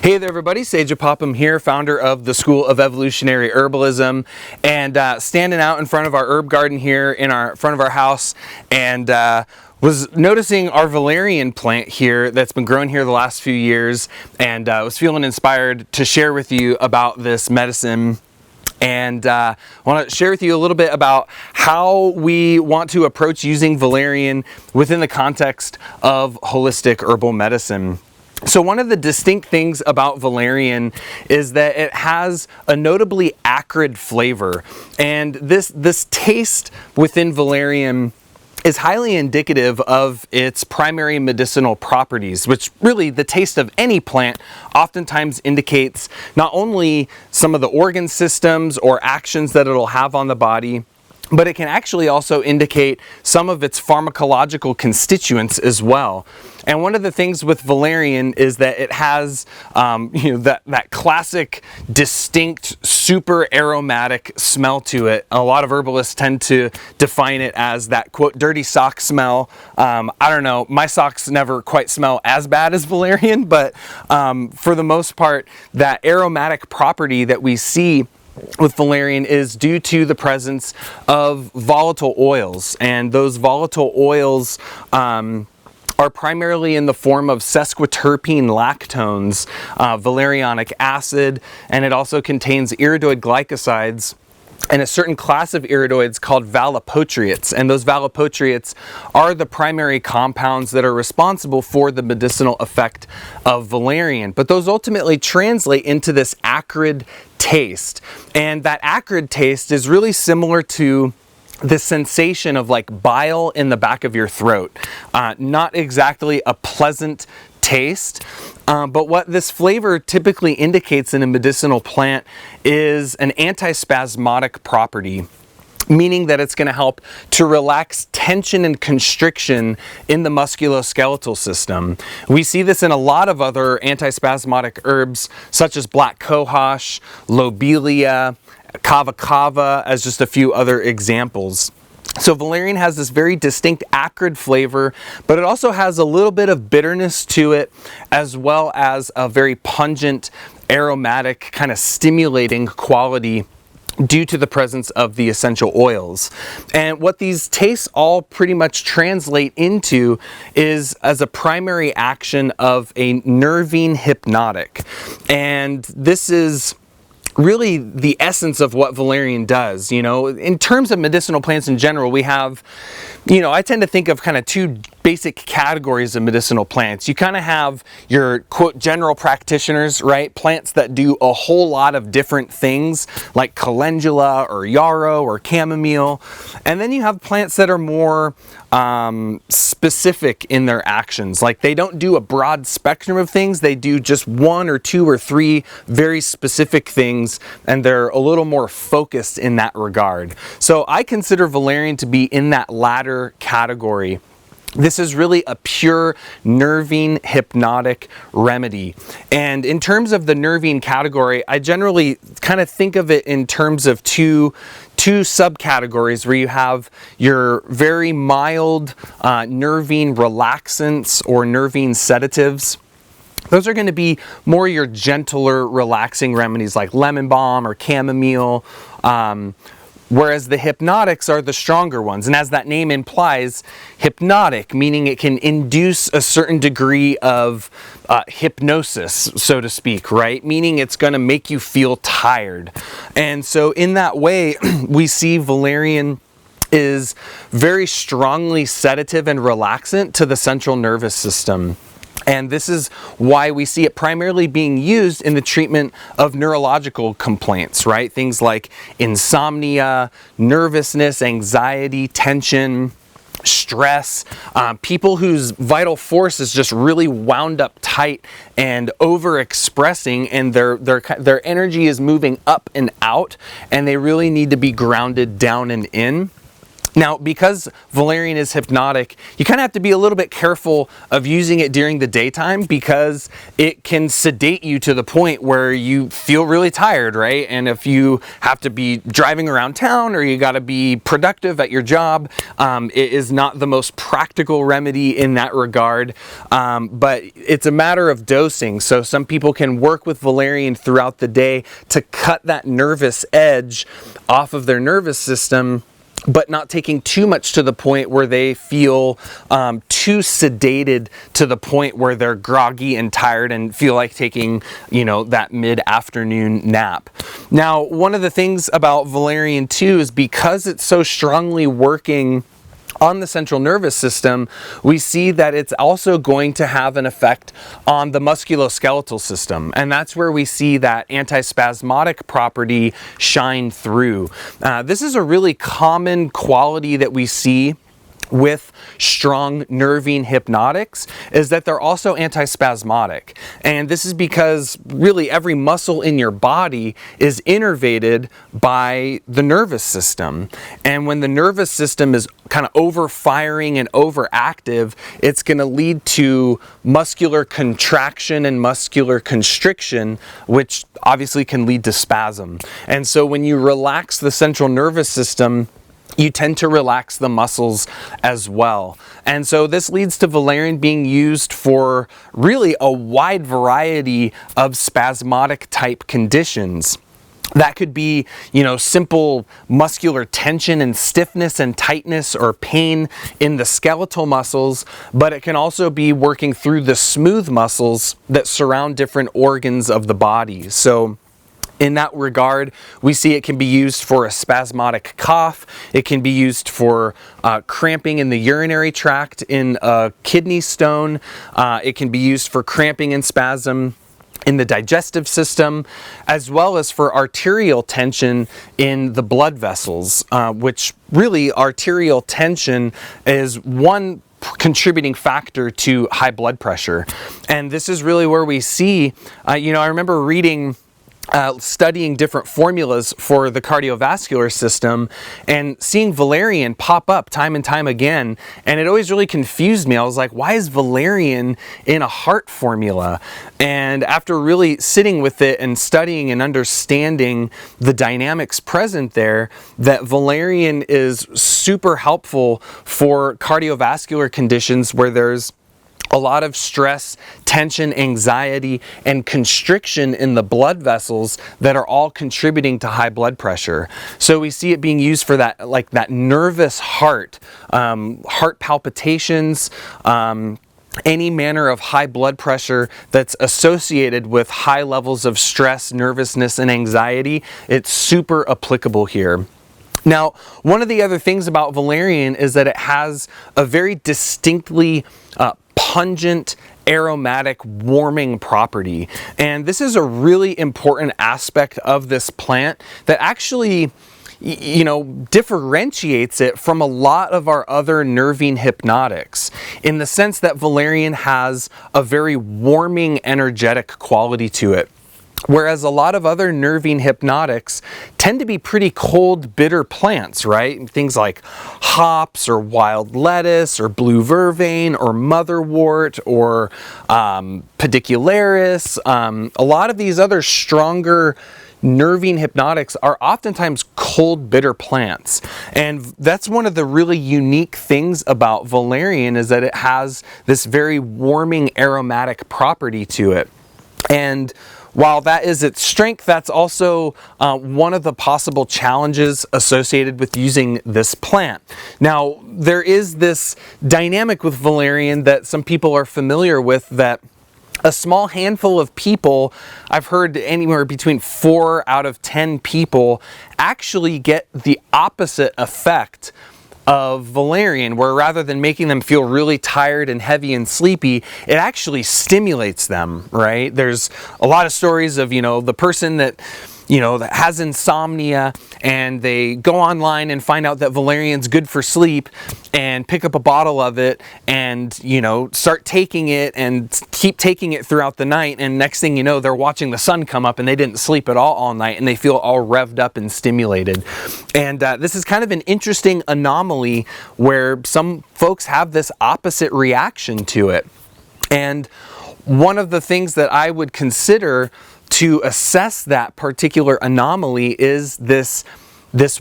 Hey there everybody, Sajah Popham here, founder of the School of Evolutionary Herbalism, and standing out in front of our herb garden here in front of our house, and was noticing our Valerian plant here that's been growing here the last few years, and was feeling inspired to share with you about this medicine. And I want to share with you a little bit about how we want to approach using Valerian within the context of holistic herbal medicine. So one of the distinct things about Valerian is that it has a notably acrid flavor, and this taste within Valerian is highly indicative of its primary medicinal properties, which really the taste of any plant oftentimes indicates not only some of the organ systems or actions that it'll have on the body, but it can actually also indicate some of its pharmacological constituents as well. And one of the things with Valerian is that it has that classic, distinct, super aromatic smell to it. A lot of herbalists tend to define it as that, quote, dirty sock smell. I don't know, my socks never quite smell as bad as Valerian, but for the most part, that aromatic property that we see with Valerian is due to the presence of volatile oils, and those volatile oils are primarily in the form of sesquiterpene lactones, valerianic acid, and it also contains iridoid glycosides and a certain class of iridoids called valipotriates, and those valipotriates are the primary compounds that are responsible for the medicinal effect of Valerian. But those ultimately translate into this acrid taste, and that acrid taste is really similar to the sensation of like bile in the back of your throat. Not exactly a pleasant taste, but what this flavor typically indicates in a medicinal plant is an antispasmodic property, meaning that it's going to help to relax tension and constriction in the musculoskeletal system. We see this in a lot of other antispasmodic herbs such as black cohosh, lobelia, kava kava, as just a few other examples. So Valerian has this very distinct acrid flavor, but it also has a little bit of bitterness to it, as well as a very pungent, aromatic, kind of stimulating quality due to the presence of the essential oils. And what these tastes all pretty much translate into is as a primary action of a nervine hypnotic. And this is really the essence of what Valerian does. You know, in terms of medicinal plants in general, we have, I tend to think of kind of two basic categories of medicinal plants. You kind of have your, quote, general practitioners, right? Plants that do a whole lot of different things like calendula or yarrow or chamomile. And then you have plants that are more specific in their actions. Like they don't do a broad spectrum of things. They do just one or two or three very specific things, and they're a little more focused in that regard. So I consider Valerian to be in that latter category. This is really a pure nervine hypnotic remedy. And in terms of the nervine category, I generally kind of think of it in terms of two subcategories, where you have your very mild nervine relaxants or nervine sedatives. Those are going to be more your gentler, relaxing remedies like lemon balm or chamomile. Whereas the hypnotics are the stronger ones. And as that name implies, hypnotic, meaning it can induce a certain degree of hypnosis, so to speak, right? Meaning it's going to make you feel tired. And so in that way, we see Valerian is very strongly sedative and relaxant to the central nervous system. And this is why we see it primarily being used in the treatment of neurological complaints, right? Things like insomnia, nervousness, anxiety, tension, stress, people whose vital force is just really wound up tight and overexpressing, and their energy is moving up and out, and they really need to be grounded down and in. Now, because valerian is hypnotic, you kind of have to be a little bit careful of using it during the daytime because it can sedate you to the point where you feel really tired, right? And if you have to be driving around town or you got to be productive at your job, it is not the most practical remedy in that regard, but it's a matter of dosing. So some people can work with valerian throughout the day to cut that nervous edge off of their nervous system, but not taking too much to the point where they feel too sedated to the point where they're groggy and tired and feel like taking, that mid-afternoon nap. Now, one of the things about valerian too is because it's so strongly working on the central nervous system, we see that it's also going to have an effect on the musculoskeletal system. And that's where we see that antispasmodic property shine through. This is a really common quality that we see with strong nervine hypnotics, is that they're also antispasmodic. And this is because really every muscle in your body is innervated by the nervous system. And when the nervous system is kind of overfiring and overactive, it's going to lead to muscular contraction and muscular constriction, which obviously can lead to spasm. And so when you relax the central nervous system, you tend to relax the muscles as well. And so this leads to valerian being used for really a wide variety of spasmodic type conditions. That could be, simple muscular tension and stiffness and tightness or pain in the skeletal muscles, but it can also be working through the smooth muscles that surround different organs of the body. So in that regard, we see it can be used for a spasmodic cough. It can be used for cramping in the urinary tract in a kidney stone. It can be used for cramping and spasm in the digestive system, as well as for arterial tension in the blood vessels, which really arterial tension is one contributing factor to high blood pressure. And this is really where we see, I remember reading studying different formulas for the cardiovascular system and seeing valerian pop up time and time again, and it always really confused me. I was like, why is valerian in a heart formula? And after really sitting with it and studying and understanding the dynamics present there, that valerian is super helpful for cardiovascular conditions where there's a lot of stress, tension, anxiety, and constriction in the blood vessels that are all contributing to high blood pressure. So we see it being used for that, like that nervous heart, heart palpitations, any manner of high blood pressure that's associated with high levels of stress, nervousness, and anxiety. It's super applicable here. Now, one of the other things about valerian is that it has a very distinctly pungent, aromatic, warming property. And this is a really important aspect of this plant that actually, differentiates it from a lot of our other nervine hypnotics, in the sense that valerian has a very warming, energetic quality to it. Whereas a lot of other nervine hypnotics tend to be pretty cold, bitter plants, right? Things like hops or wild lettuce or blue vervain or motherwort or pedicularis. A lot of these other stronger nervine hypnotics are oftentimes cold, bitter plants. And that's one of the really unique things about valerian, is that it has this very warming, aromatic property to it. And while that is its strength, that's also one of the possible challenges associated with using this plant. Now, there is this dynamic with valerian that some people are familiar with, that a small handful of people, I've heard anywhere between 4 out of 10 people, actually get the opposite effect of valerian, where rather than making them feel really tired and heavy and sleepy, it actually stimulates them, right? There's a lot of stories of, the person that that has insomnia, and they go online and find out that valerian's good for sleep and pick up a bottle of it and, start taking it and keep taking it throughout the night, and next thing you know, they're watching the sun come up and they didn't sleep at all night, and they feel all revved up and stimulated. And this is kind of an interesting anomaly where some folks have this opposite reaction to it. And one of the things that I would consider to assess that particular anomaly is this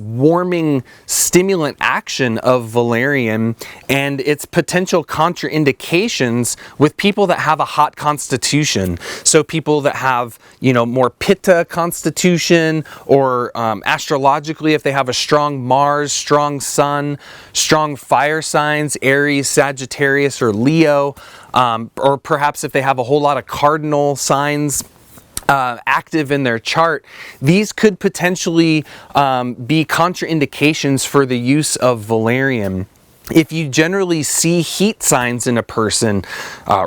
warming stimulant action of valerian and its potential contraindications with people that have a hot constitution. So people that have, more pitta constitution, or astrologically, if they have a strong Mars, strong Sun, strong fire signs, Aries, Sagittarius, or Leo, or perhaps if they have a whole lot of cardinal signs active in their chart, these could potentially be contraindications for the use of valerian. If you generally see heat signs in a person,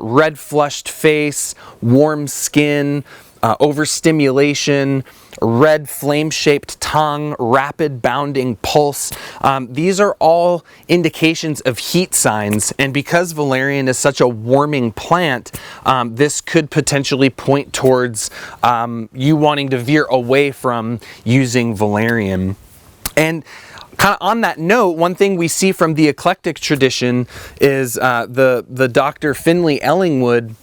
red flushed face, warm skin, overstimulation, red flame-shaped tongue, rapid bounding pulse. These are all indications of heat signs, and because valerian is such a warming plant, this could potentially point towards you wanting to veer away from using valerian. And kind of on that note, one thing we see from the eclectic tradition is the Dr. Finley Ellingwood.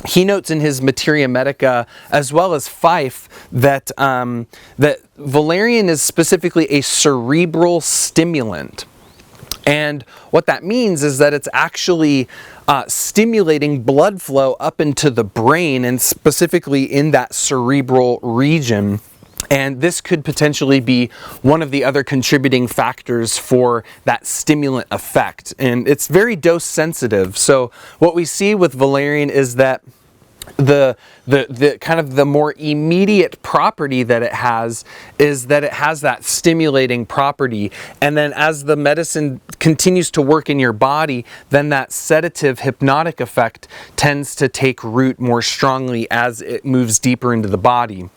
He notes in his Materia Medica, as well as Fife, that that valerian is specifically a cerebral stimulant. And what that means is that it's actually stimulating blood flow up into the brain, and specifically in that cerebral region. And this could potentially be one of the other contributing factors for that stimulant effect. And it's very dose sensitive. So what we see with valerian is that the kind of the more immediate property that it has is that it has that stimulating property, and then as the medicine continues to work in your body, then that sedative hypnotic effect tends to take root more strongly as it moves deeper into the body.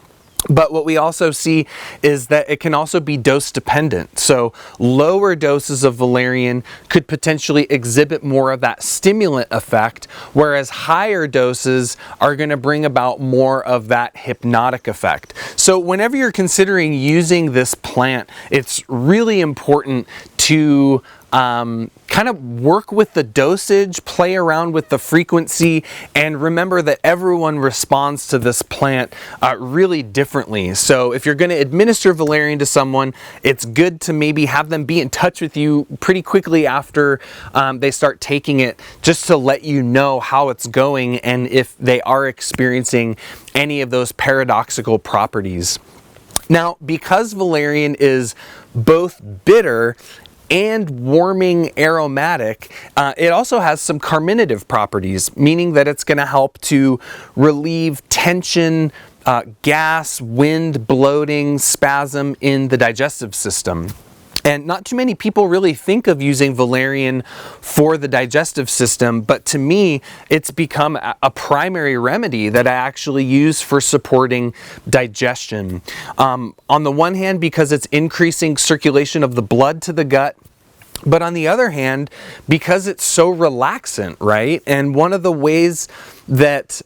But what we also see is that it can also be dose dependent. So lower doses of valerian could potentially exhibit more of that stimulant effect, whereas higher doses are going to bring about more of that hypnotic effect. So whenever you're considering using this plant, it's really important to kind of work with the dosage, play around with the frequency, and remember that everyone responds to this plant really differently. So if you're going to administer valerian to someone, it's good to maybe have them be in touch with you pretty quickly after they start taking it, just to let you know how it's going and if they are experiencing any of those paradoxical properties. Now, because valerian is both bitter and warming aromatic, it also has some carminative properties, meaning that it's going to help to relieve tension, gas, wind, bloating, spasm in the digestive system. And not too many people really think of using valerian for the digestive system, but to me, it's become a primary remedy that I actually use for supporting digestion. On the one hand, because it's increasing circulation of the blood to the gut, but on the other hand, because it's so relaxant, right? And one of the ways that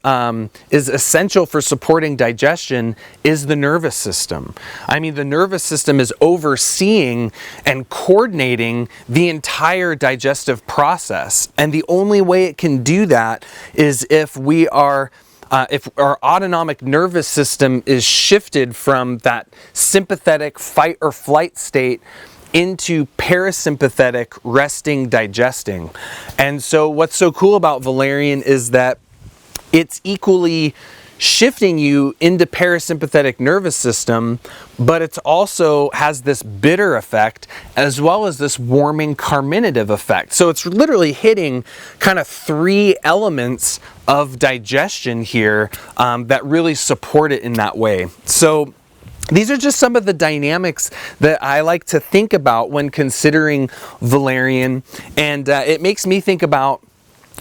is essential for supporting digestion is the nervous system. I mean, the nervous system is overseeing and coordinating the entire digestive process. And the only way it can do that is if our autonomic nervous system is shifted from that sympathetic fight or flight state into parasympathetic resting digesting. And so what's so cool about valerian is that it's equally shifting you into parasympathetic nervous system, but it's also has this bitter effect as well as this warming carminative effect. So it's literally hitting kind of three elements of digestion here that really support it in that way. So these are just some of the dynamics that I like to think about when considering valerian, and it makes me think about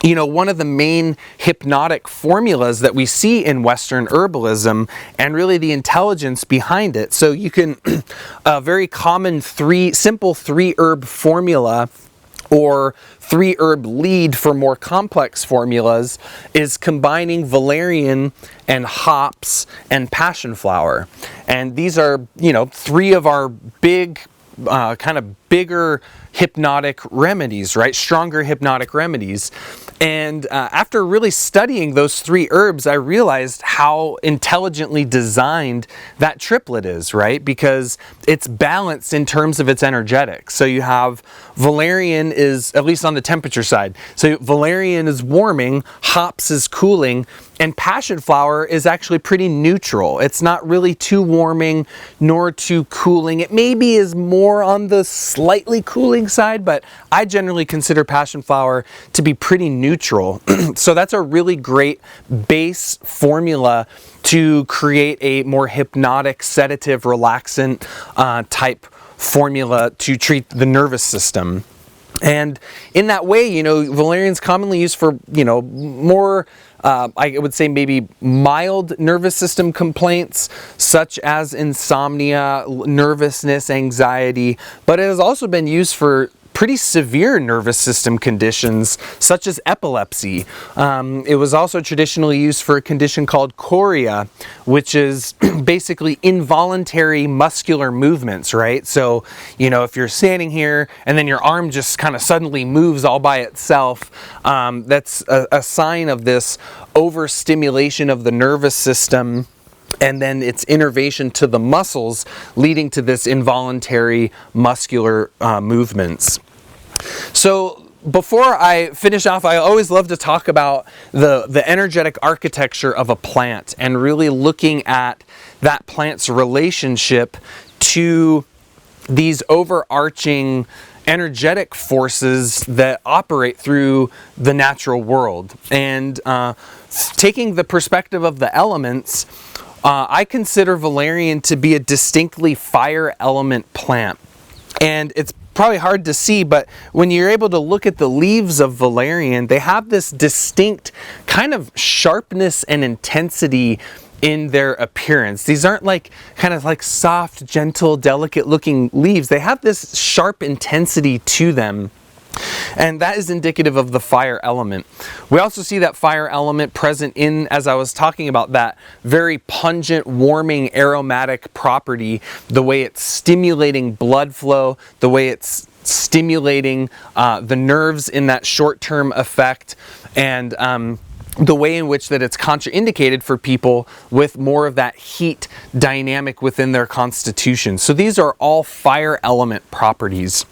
one of the main hypnotic formulas that we see in Western herbalism, and really the intelligence behind it. So you can, a very common simple 3-herb formula, or 3-herb lead for more complex formulas, is combining valerian and hops and passion flower. And these are, 3 of our kind of bigger hypnotic remedies, right? Stronger hypnotic remedies. And after really studying those 3 herbs, I realized how intelligently designed that triplet is, right? Because it's balanced in terms of its energetics. So you have valerian is, at least on the temperature side, so valerian is warming, hops is cooling, and passion flower is actually pretty neutral. It's not really too warming nor too cooling. It maybe is more on the slightly cooling side, but I generally consider passion flower to be pretty neutral. So that's a really great base formula to create a more hypnotic, sedative, relaxant type formula to treat the nervous system. And in that way, valerian is commonly used for, more, I would say maybe mild nervous system complaints, such as insomnia, nervousness, anxiety, but it has also been used for pretty severe nervous system conditions, such as epilepsy. It was also traditionally used for a condition called chorea, which is basically involuntary muscular movements, right? So, if you're standing here and then your arm just kind of suddenly moves all by itself, that's a sign of this overstimulation of the nervous system, and then its innervation to the muscles, leading to this involuntary muscular movements. So before I finish off, I always love to talk about the energetic architecture of a plant, and really looking at that plant's relationship to these overarching energetic forces that operate through the natural world. And taking the perspective of the elements, I consider valerian to be a distinctly fire element plant. And it's probably hard to see, but when you're able to look at the leaves of valerian, they have this distinct kind of sharpness and intensity in their appearance. These aren't kind of like soft, gentle, delicate looking leaves. They have this sharp intensity to them. And that is indicative of the fire element. We also see that fire element present in, as I was talking about, that very pungent, warming, aromatic property, the way it's stimulating blood flow, the way it's stimulating the nerves in that short-term effect, and the way in which that it's contraindicated for people with more of that heat dynamic within their constitution. So these are all fire element properties.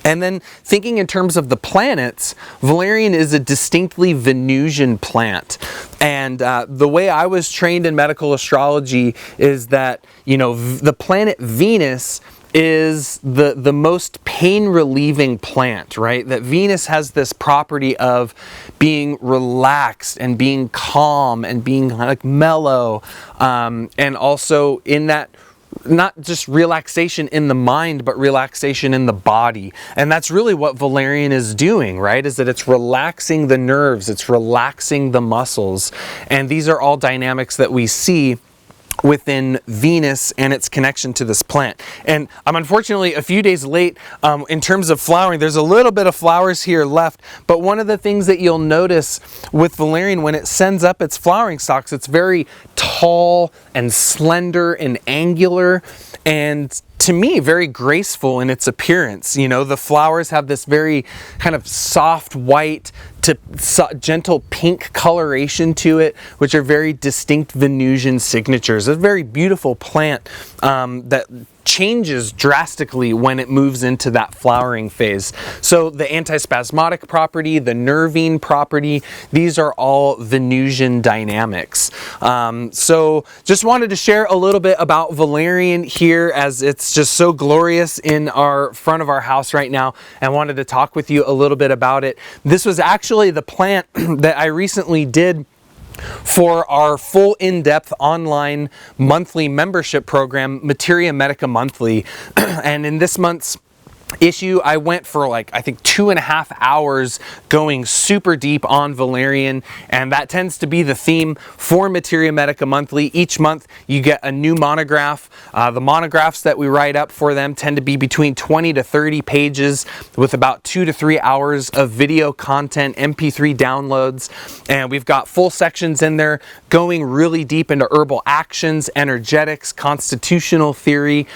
And then thinking in terms of the planets, valerian is a distinctly Venusian plant. And the way I was trained in medical astrology is that, the planet Venus is the most pain relieving plant, right? That Venus has this property of being relaxed and being calm and being like mellow, and also in that not just relaxation in the mind, but relaxation in the body. And that's really what valerian is doing, right? Is that it's relaxing the nerves, it's relaxing the muscles. And these are all dynamics that we see within Venus and its connection to this plant. And I'm unfortunately a few days late in terms of flowering. There's a little bit of flowers here left, but one of the things that you'll notice with valerian, when it sends up its flowering stalks, it's very tall and slender and angular, and to me, very graceful in its appearance. The flowers have this very kind of soft white to gentle pink coloration to it, which are very distinct Venusian signatures. It's a very beautiful plant that changes drastically when it moves into that flowering phase. So the antispasmodic property, the nervine property, these are all Venusian dynamics. So just wanted to share a little bit about valerian here, as it's just so glorious in our front of our house right now, and wanted to talk with you a little bit about it. This was actually the plant that I recently did for our full in-depth online monthly membership program, Materia Medica Monthly. And in this month's issue, I went for like, I think 2.5 hours going super deep on Valerian, and that tends to be the theme for Materia Medica Monthly. Each month you get a new monograph. The monographs that we write up for them tend to be between 20 to 30 pages with about 2 to 3 hours of video content, MP3 downloads, and we've got full sections in there going really deep into herbal actions, energetics, constitutional theory,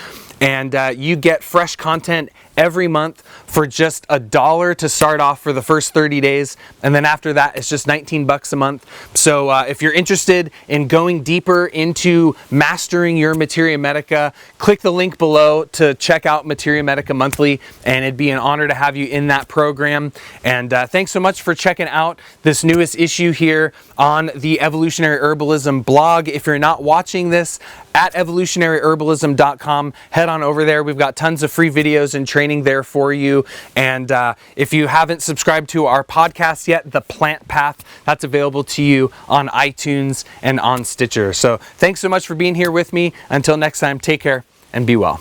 and you get fresh content every month for just $1 to start off for the first 30 days, and then after that it's just 19 bucks a month. So if you're interested in going deeper into mastering your Materia Medica, click the link below to check out Materia Medica Monthly, and it'd be an honor to have you in that program. And thanks so much for checking out this newest issue here on the Evolutionary Herbalism blog. If you're not watching this at evolutionaryherbalism.com, head on over there. We've got tons of free videos and training there for you. And if you haven't subscribed to our podcast yet, The Plant Path, that's available to you on iTunes and on Stitcher. So thanks so much for being here with me. Until next time, take care and be well.